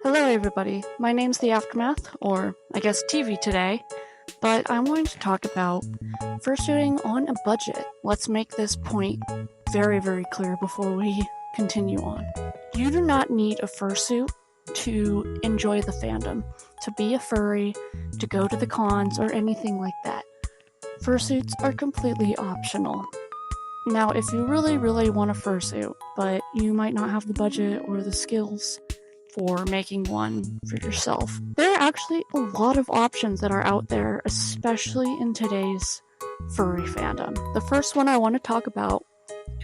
Hello everybody, my name's The Aftermath, or I guess TV today, but I'm going to talk about fursuiting on a budget. Let's make this point very, very clear before we continue on. You do not need a fursuit to enjoy the fandom, to be a furry, to go to the cons, or anything like that. Fursuits are completely optional. Now, if you really, really want a fursuit, but you might not have the budget or the skills for making one for yourself, there are actually a lot of options that are out there, especially in today's furry fandom. The first one I want to talk about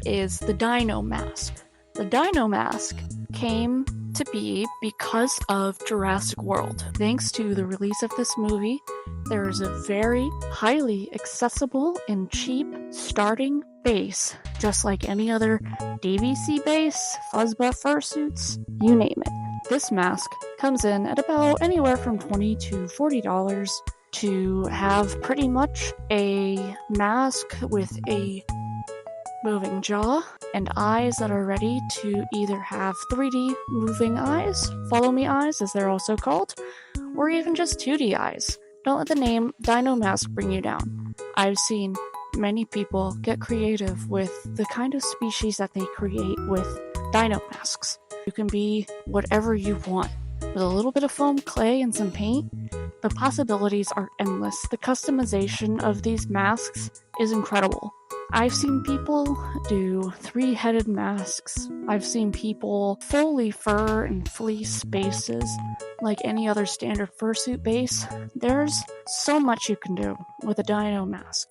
is the Dino Mask. The Dino Mask came to be because of Jurassic World. Thanks to the release of this movie, there is a very highly accessible and cheap starting base, just like any other DVC base, Fuzzbutt fursuits, you name it. This mask comes in at about anywhere from $20 to $40 to have pretty much a mask with a moving jaw and eyes that are ready to either have 3D moving eyes, follow me eyes as they're also called, or even just 2D eyes. Don't let the name Dino Mask bring you down. I've seen many people get creative with the kind of species that they create with dino masks. You can be whatever you want. With a little bit of foam, clay, and some paint, the possibilities are endless. The customization of these masks is incredible. I've seen people do 3-headed masks. I've seen people fully fur and fleece bases like any other standard fursuit base. There's so much you can do with a dino mask.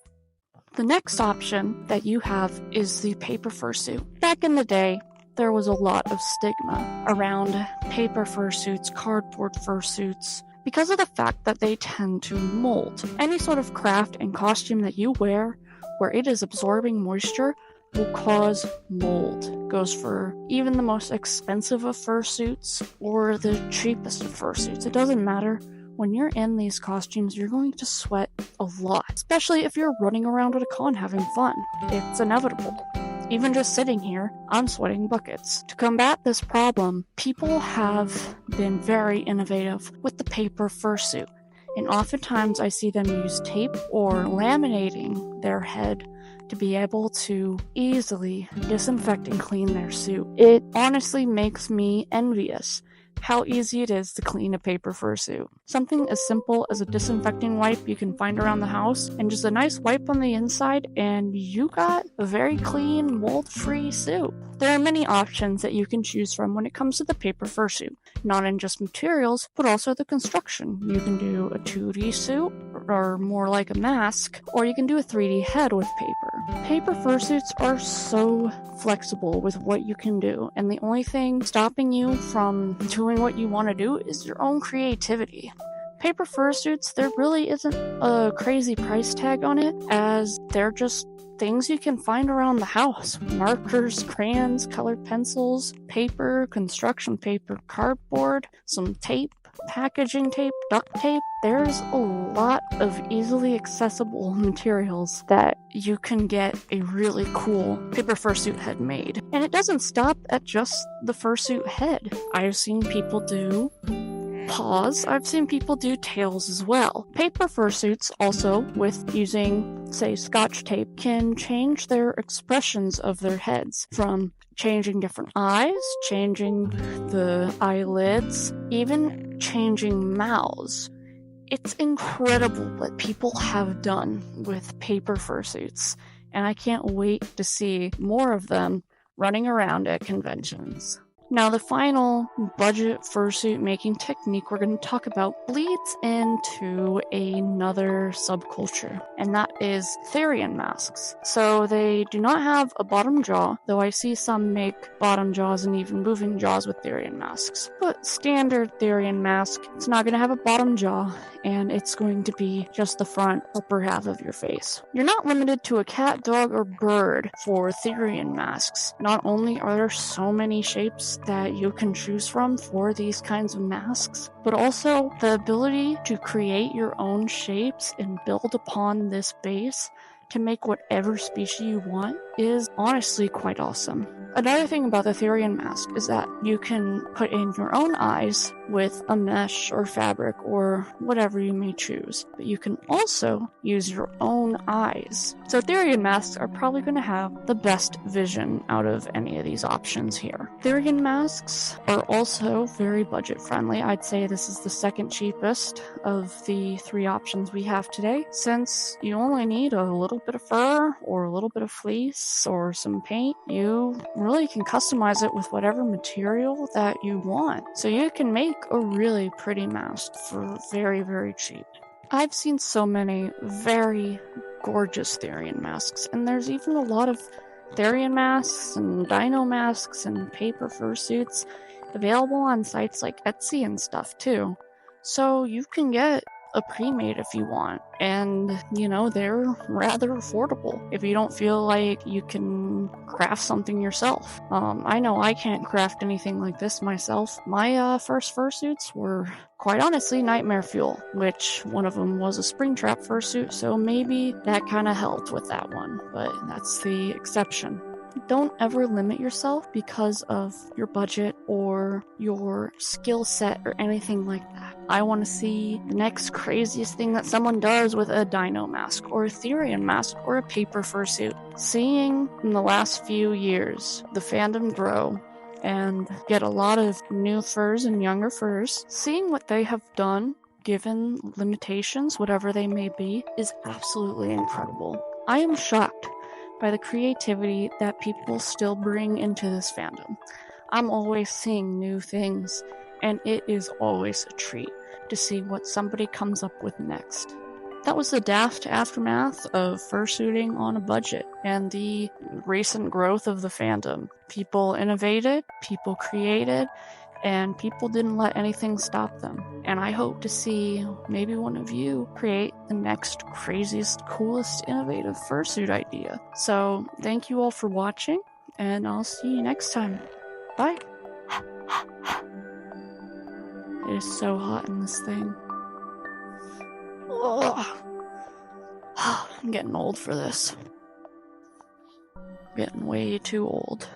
The next option that you have is the paper fursuit. Back in the day, there was a lot of stigma around paper fursuits, cardboard fursuits, because of the fact that they tend to mold. Any sort of craft and costume that you wear where it is absorbing moisture will cause mold. Goes for even the most expensive of fursuits or the cheapest of fursuits. It doesn't matter. When you're in these costumes, you're going to sweat a lot, especially if you're running around at a con having fun. It's inevitable. Even just sitting here, I'm sweating buckets. To combat this problem, people have been very innovative with the paper fursuit. And oftentimes I see them use tape or laminating their head to be able to easily disinfect and clean their suit. It honestly makes me envious how easy it is to clean a paper fursuit. Something as simple as a disinfecting wipe you can find around the house, and just a nice wipe on the inside, and you got a very clean, mold-free suit. There are many options that you can choose from when it comes to the paper fursuit, not in just materials, but also the construction. You can do a 2D suit, or more like a mask, or you can do a 3D head with paper. Paper fursuits are so flexible with what you can do, and the only thing stopping you from doing what you want to do is your own creativity. Paper fursuits, there really isn't a crazy price tag on it, as they're just things you can find around the house. Markers, crayons, colored pencils, paper, construction paper, cardboard, some tape, packaging tape, duct tape. There's a lot of easily accessible materials that you can get a really cool paper fursuit head made. And it doesn't stop at just the fursuit head. I've seen people do paws. I've seen people do tails as well. Paper fursuits also, with using, say, scotch tape, can change their expressions of their heads, from changing different eyes, changing the eyelids, even changing mouths. It's incredible what people have done with paper fursuits, and I can't wait to see more of them running around at conventions. Now, the final budget fursuit making technique we're going to talk about bleeds into another subculture, and that is Thean masks. So they do not have a bottom jaw, though I see some make bottom jaws and even moving jaws with Thean masks. But standard Thean mask, it's not going to have a bottom jaw, and it's going to be just the front upper half of your face. You're not limited to a cat, dog, or bird for Thean masks. Not only are there so many shapes that you can choose from for these kinds of masks, but also the ability to create your own shapes and build upon this base to make whatever species you want is honestly quite awesome. Another thing about the Thean Mask is that you can put in your own eyes with a mesh or fabric or whatever you may choose. But you can also use your own eyes. So Thean masks are probably going to have the best vision out of any of these options here. Thean masks are also very budget friendly. I'd say this is the second cheapest of the 3 options we have today, since you only need a little bit of fur or a little bit of fleece or some paint. You really can customize it with whatever material that you want. So you can make a really pretty mask for very, very cheap. I've seen so many very gorgeous Thean masks, and there's even a lot of Thean masks and Dino Masks and paper fursuits available on sites like Etsy and stuff too. So you can get a pre-made if you want, and you know, they're rather affordable if you don't feel like you can craft something yourself. I know I can't craft anything like this myself. My first fursuits were quite honestly nightmare fuel, which one of them was a Springtrap fursuit, so maybe that kind of helped with that one, but that's the exception. Don't ever limit yourself because of your budget or your skill set or anything like that. I want to see the next craziest thing that someone does with a Dino Mask or a Thean Mask or a paper fursuit. Seeing in the last few years the fandom grow and get a lot of new furs and younger furs, seeing what they have done given limitations, whatever they may be, is absolutely incredible. I am shocked by the creativity that people still bring into this fandom. I'm always seeing new things, and it is always a treat to see what somebody comes up with next. That was the daft aftermath of fursuiting on a budget and the recent growth of the fandom. People innovated, people created, and people didn't let anything stop them. And I hope to see maybe one of you create the next craziest, coolest, innovative fursuit idea. So thank you all for watching, and I'll see you next time. Bye! It is so hot in this thing. Ugh. I'm getting old for this. Getting way too old.